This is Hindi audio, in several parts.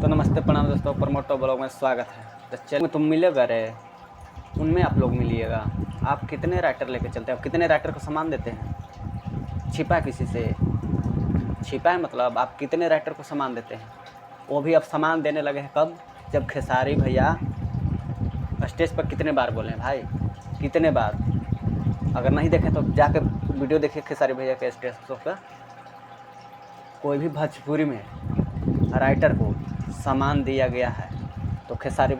तो नमस्ते प्रणाम दोस्तों, प्रमोटो ब्लॉग में स्वागत है। तो चल तुम मिलेगा रे, उनमें आप लोग मिलिएगा। आप कितने राइटर लेके चलते हैं, आप कितने राइटर को सामान देते हैं? छिपा है किसी से? छिपा है मतलब आप कितने राइटर को सामान देते हैं? वो भी अब सामान देने लगे हैं कब? जब खेसारी भैया स्टेज पर कितने बार बोले हैं भाई, कितने बार? अगर नहीं देखें तो जाकर वीडियो देखिए खेसारी भैया के स्टेज पर। कोई भी भोजपुरी में राइटर को सामान दिया गया है तो खेसारी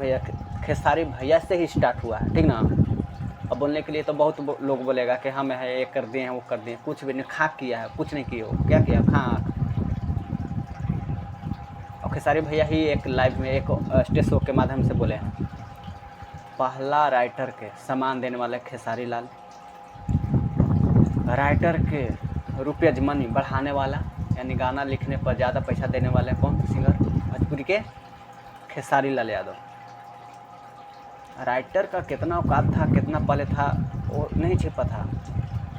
भैया से ही स्टार्ट हुआ है, ठीक ना। अब बोलने के लिए तो बहुत लोग बोलेगा कि हम है ये कर दिए हैं वो कर दिए, कुछ भी नहीं। खाक किया है, कुछ नहीं किया हो। क्या किया? खाक। और खेसारी भैया ही एक लाइव में एक स्टेज शो के माध्यम से बोले हैं, पहला राइटर के सामान देने वाले खेसारी लाल, राइटर के रुपया मनी बढ़ाने वाला, यानी गाना लिखने पर ज़्यादा पैसा देने वाले कौन सिंगर? भोजपुरी के खेसारी लाल यादव। राइटर का कितना औकात था, कितना पहले था वो नहीं छिपा था।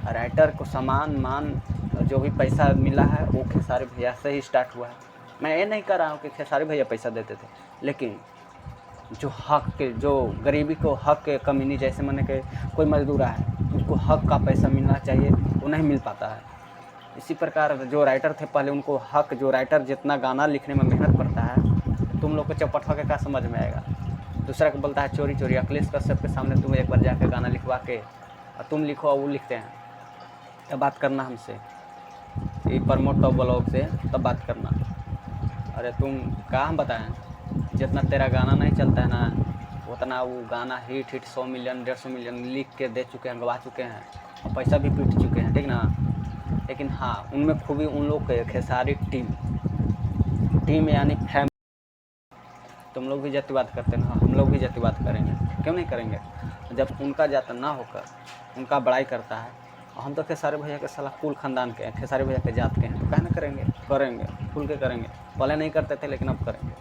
राइटर को सामान मान जो भी पैसा मिला है वो खेसारी भैया से ही स्टार्ट हुआ है। मैं ये नहीं कह रहा हूँ कि खेसारी भैया पैसा देते थे, लेकिन जो हक के, जो गरीबी को हक के कमीनी, जैसे मैंने के कोई मजदूर है उसको हक का पैसा मिलना चाहिए, वो नहीं मिल पाता है। इसी प्रकार जो राइटर थे पहले, उनको हक, जो राइटर जितना गाना लिखने में मेहनत करता है, तुम लोग को चौपट के क्या समझ में आएगा? दूसरा को बोलता है चोरी चोरी। अखिलेश कश्यप के सामने तुम एक बार जाकर गाना लिखवा के और तुम लिखो और वो लिखते हैं, तब बात करना हमसे, ये प्रमोटो ब्लॉग से तब बात करना। अरे तुम क्या हम बताएं, जितना तेरा गाना नहीं चलता है ना, उतना वो गाना हिट 100 मिलियन 150 मिलियन लिख के दे चुके हैं, गवा चुके हैं और पैसा भी पीट चुके हैं, ठीक ना। लेकिन हाँ, उनमें खूबी उन लोग के खेसारी टीम यानी फैमिली। तुम लोग भी जातिवाद करते हैं ना, हम लोग भी जातिवाद करेंगे, क्यों नहीं करेंगे? जब उनका जात ना होकर उनका बड़ाई करता है, और हम तो खेसारी भैया के साला कुल खानदान के हैं, खेसारी भैया के जात के हैं, तो क्या ना करेंगे? करेंगे, खुल के करेंगे। पहले नहीं करते थे लेकिन अब करेंगे।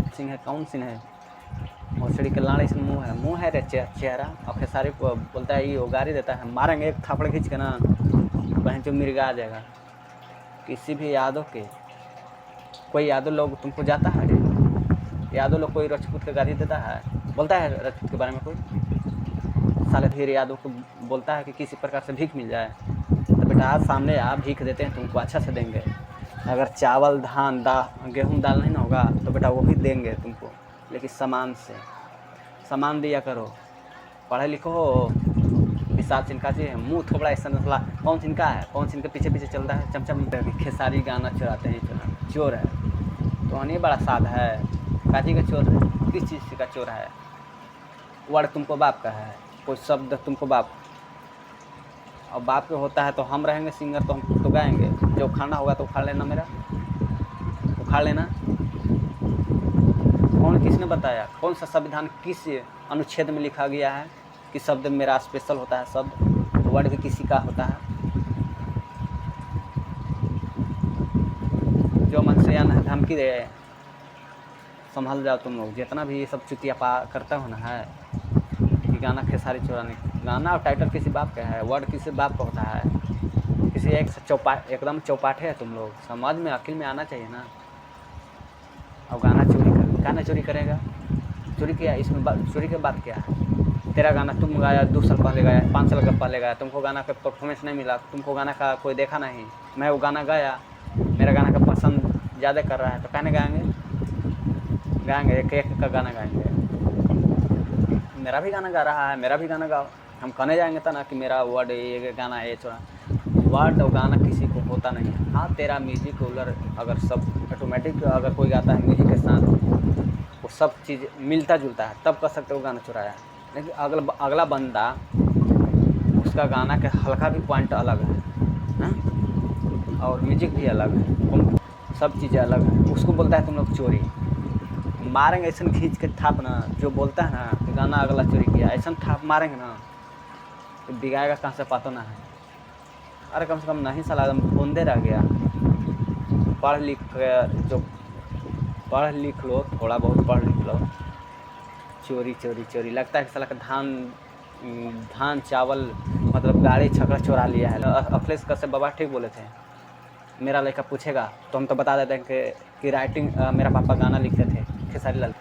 सिंह है, कौन सिंह है? भोसड़ी के लाड़ इसमें मुँह है रे चेहरा। और खेसारी बोलता है ये गाड़ी देता है, मारेंगे एक थापड़ खींच के ना, कहीं जो मिर्गा आ जाएगा। किसी भी यादव के, कोई यादव लोग तुमको जाता है? यादव लोग कोई राजपूत के गाड़ी देता है? बोलता है राजपूत के बारे में कोई? साले धीरे यादव को बोलता है कि किसी प्रकार से भीख मिल जाए, तो बेटा आज सामने आप भीख देते हैं, तुमको अच्छा से देंगे। अगर चावल धान गेहूँ दाल नहीं ना होगा तो बेटा वो भी देंगे तुमको, लेकिन सामान दिया करो। पढ़े लिखो हो, विशाल सिन्हा जी मुँह थोड़ा ऐसा नसला। कौन सिन्हा है? कौन सिन्हा के पीछे चल रहा है? चमचम खेसारी गाना चुराते हैं, चोर है तो नहीं, बड़ा साध है। काजी का चोर है? किस चीज़ का चोर है? वर्ड तुमको बाप का है, कोई शब्द तुमको बाप, और बाप के होता है तो हम रहेंगे सिंगर, तो हम तो गाएंगे। जो उखाड़ना होगा तो उखाड़ लेना, मेरा उखाड़ लेना। कौन, किसने बताया? कौन सा संविधान किस अनुच्छेद में लिखा गया है कि शब्द मेरा स्पेशल होता है? शब्द वर्ड भी किसी का होता है। जो मन से या धमकी दे, संभल जाओ तुम लोग। जितना भी ये सब चुतिया करता हो ना है कि गाना खेसारी चुराने, गाना और टाइटल किसी बाप का है, वर्ड किसी बाप का होता है, किसी एक एकदम चौपाटे है तुम लोग। समझ में, अकिल में आना चाहिए ना। और गाना चोरी करेगा? चोरी किया, इसमें चोरी की बात क्या है? तेरा गाना तुम गाया 2 साल पहले गाया, 5 साल पहले गाया, तुमको गाना का परफॉर्मेंस नहीं मिला, तुमको गाना का कोई देखा नहीं। मैं वो गाना गाया, मेरा गाना का पसंद ज़्यादा कर रहा है, तो कहने गाएंगे एक का गाना गाएंगे। मेरा भी गाना गा रहा है, मेरा भी गाना गाओ। हम कहने जाएंगे तो ना कि मेरा वर्ड ये गाना ये चुरा। वर्ड और गाना किसी को होता नहीं है। हाँ, तेरा म्यूजिक रोलर अगर सब ऑटोमेटिक अगर कोई गाता है म्यूजिक के साथ, वो सब चीज़ मिलता जुलता है, तब कह सकते हो गाना चुराया है। लेकिन अगला बंदा, उसका गाना के हल्का भी पॉइंट अलग है, और म्यूजिक भी अलग है, सब चीज़ें अलग है, उसको बोलता है तुम लोग चोरी। मारेंगे ऐसा खींच के थाप ना, जो बोलता है ना कि गाना अगला चोरी किया, ऐसा थाप मारेंगे ना तो बिगाएगा कहाँ से पता ना है। अरे कम से कम नहीं साला बूंदे रह गया। पढ़ लिख लो, थोड़ा बहुत पढ़ लिख लो। चोरी लगता है कि साला का धान चावल मतलब गाड़ी छकड़ा चुरा लिया है। अखिलेश कश्यप बाबा ठीक बोले थे, मेरा लड़का पूछेगा तो हम तो बता देते हैं कि राइटिंग मेरा पापा गाना लिखते थे खेसारी लाल।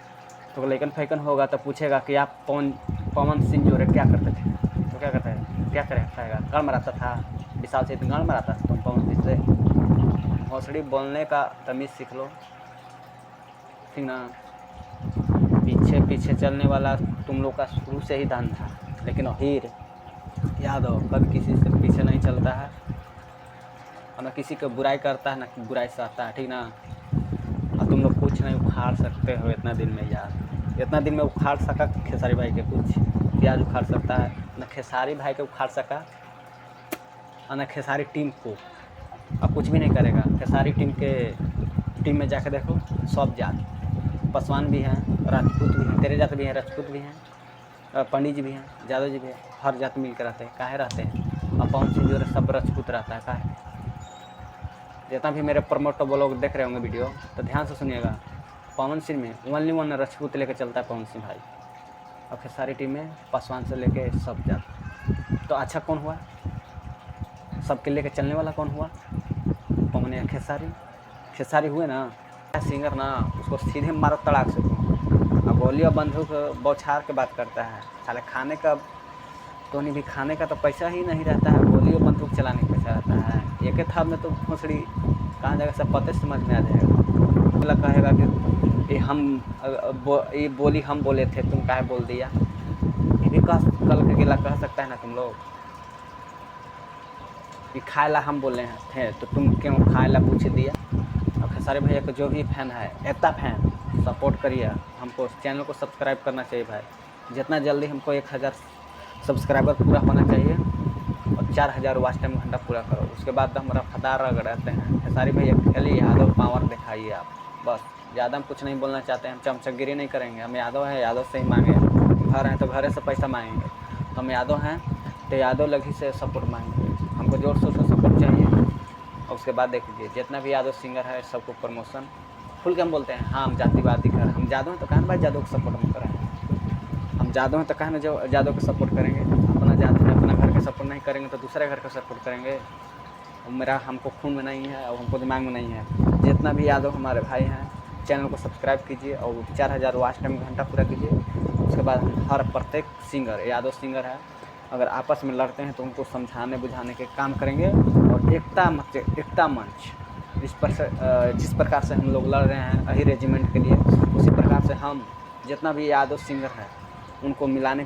तो लेकिन फैकन होगा तो पूछेगा कि आप पवन सिंह जो क्या करते थे, तो क्या करते हैं, क्या करेगा, गाड़ मराता था, विशाल से गाड़ मराता था तुम पवन सिंह से। भोसड़ी बोलने का तमीज़ सीख लो, ठीक ना। पीछे पीछे चलने वाला तुम लोग का शुरू से ही दान था, लेकिन हीर यादव कभी किसी से पीछे नहीं चलता है और न किसी को बुराई करता है, न बुराई सहता है, ठीक ना। और तुम लोग कुछ नहीं उखाड़ सकते हो इतना दिन में यार। इतना दिन में उखाड़ सका खेसारी भाई के कुछ, क्या उखाड़ सकता है, न खेसारी भाई के उखाड़ सका और न खेसारी टीम को। अब कुछ भी नहीं करेगा। खेसारी टीम में जाकर देखो, सब जात, पासवान भी हैं, राजपूत भी हैं, तेरे जात भी हैं, राजपूत भी हैं, पंडित जी भी हैं, यादव जी भी हैं, हर जात मिल कर रहते हैं। काहे रहते हैं? और पवन सिंह जो सब राजपूत रहता है। काहे? जितना भी मेरे प्रमोटर वो लोग देख रहे होंगे वीडियो तो ध्यान से सुनिएगा। पवन सिंह में ओनली वन राजपूत लेके चलता है पवन सिंह भाई, और खेसारी टीम में पासवान से लेके सब जात। तो अच्छा कौन हुआ? सबके लेके चलने वाला कौन हुआ? पवन या खेसारी हुए ना। सिंगर ना, उसको सीधे मारो तड़ाक से तुम। अब गोली और बंदूक बौछार के बात करता है, साले खाने का तो नहीं, भी खाने का तो पैसा ही नहीं रहता है, गोली और बंदूक चलाने का पैसा रहता है। एक थाप में तो भोसड़ी कहाँ जाएगा सब पते समझ में आ जाएगा। मतलब कहेगा कि ये बोली हम बोले थे, तुम काहे बोल दिया, ये भी कल के गिला कह सकता है ना तुम लोग। कि खाएला हम बोले थे तो तुम क्यों खाएला पूछ दिया। और खेसारी भैया को जो भी फैन है, एता फैन, सपोर्ट करिए। हमको चैनल को सब्सक्राइब करना चाहिए भाई। जितना जल्दी हमको 1000 सब्सक्राइबर पूरा होना चाहिए और 4000 वॉच टाइम घंटा पूरा करो, उसके बाद हम रफ्तार रगड़ते हैं। खेसारी भैया खाली यादव पावर दिखाइए आप, बस। ज़्यादा हम कुछ नहीं बोलना चाहते हैं। हम चमचगिरी नहीं करेंगे। हम यादव हैं, यादव से ही मांगे। घर हैं तो घर से पैसा मांगेंगे। हम यादव हैं तो यादव लगी से सपोर्ट मांगेंगे। हमको जोर शोर से सपोर्ट चाहिए। और उसके बाद देख लीजिए जितना भी यादव सिंगर है सबको प्रमोशन खुल के हम बोलते हैं। हाँ, हम जातिवादी कर, हम यादव हैं तो कहना भाई यादव को सपोर्ट हम करें। हम यादव हैं तो कहना जो यादव को सपोर्ट करेंगे। अपना जाति में अपना घर का सपोर्ट नहीं करेंगे तो दूसरे घर का सपोर्ट करेंगे। मेरा हमको खून में नहीं है और हमको दिमाग में नहीं है। जितना भी यादव हमारे भाई हैं, चैनल को सब्सक्राइब कीजिए और 4000 वॉच टाइम घंटा पूरा कीजिए। उसके बाद हर प्रत्येक सिंगर, यादव सिंगर है, अगर आपस में लड़ते हैं तो उनको समझाने बुझाने के काम करेंगे। और एकता मंच जिस प्रकार से हम लोग लड़ रहे हैं अही रेजिमेंट के लिए, उसी प्रकार से हम जितना भी यादव सिंगर है उनको मिलाने